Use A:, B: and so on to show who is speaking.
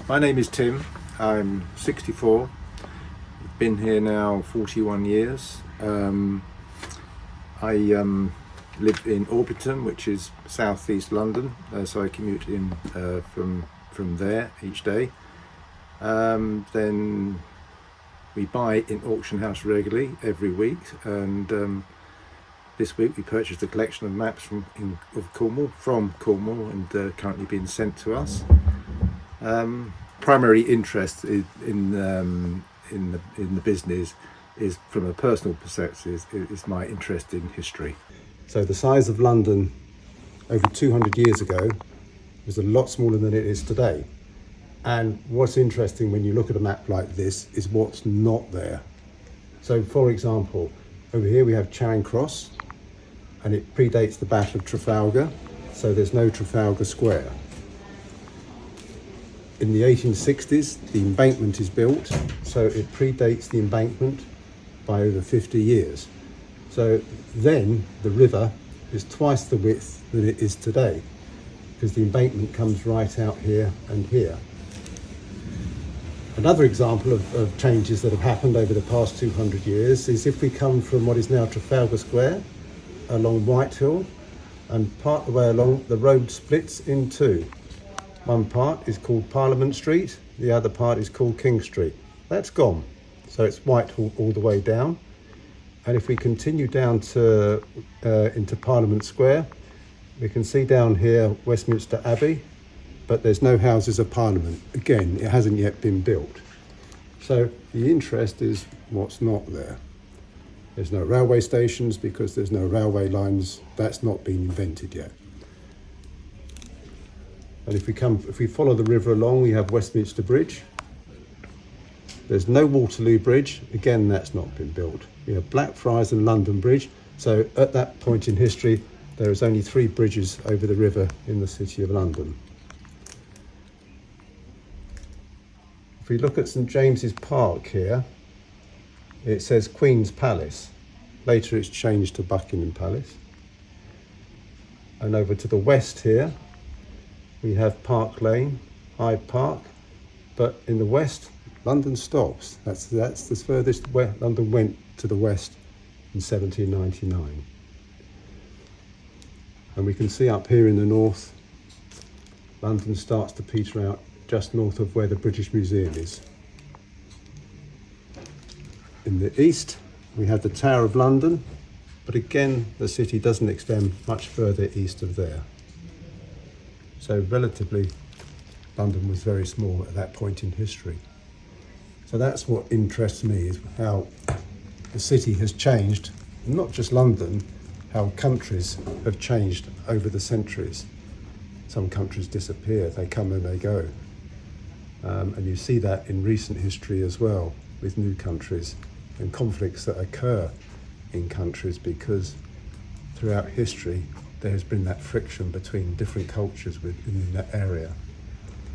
A: My name is Tim. I'm 64. Been here now 41 years. I live in Orpington, which is southeast London, so I commute in from there each day. Then we buy in auction house regularly every week, and this week we purchased a collection of maps from Cornwall, and currently being sent to us. Primary interest in the business is, from a personal perspective, is my interest in history. So the size of London over 200 years ago was a lot smaller than it is today. And what's interesting when you look at a map like this is what's not there. So for example, over here we have Charing Cross, and it predates the Battle of Trafalgar, so there's no Trafalgar Square. In the 1860s, the embankment is built, so it predates the embankment by over 50 years. So then the river is twice the width that it is today, because the embankment comes right out here and here. Another example of changes that have happened over the past 200 years is if we come from what is now Trafalgar Square along Whitehall, and part of the way along the road splits in two. One part is called Parliament Street, the other part is called King Street. That's gone, so it's Whitehall all the way down. And if we continue down to into Parliament Square, we can see down here Westminster Abbey, but there's no Houses of Parliament. Again, it hasn't yet been built. So the interest is what's not there. There's no railway stations because there's no railway lines. That's not been invented yet. And if we follow the river along, we have Westminster Bridge. There's no Waterloo Bridge. Again, that's not been built. We have Blackfriars and London Bridge. So at that point in history, there is only 3 bridges over the river in the City of London. If we look at St James's Park here, it says Queen's Palace. Later it's changed to Buckingham Palace. And over to the west here, we have Park Lane, Hyde Park, but in the west, London stops. That's the furthest where London went to the west in 1799. And we can see up here in the north, London starts to peter out just north of where the British Museum is. In the east, we have the Tower of London, but again, the city doesn't extend much further east of there. So relatively, London was very small at that point in history. So that's what interests me, is how the city has changed, not just London, how countries have changed over the centuries. Some countries disappear, they come and they go. And you see that in recent history as well, with new countries and conflicts that occur in countries, because throughout history there has been that friction between different cultures within that area.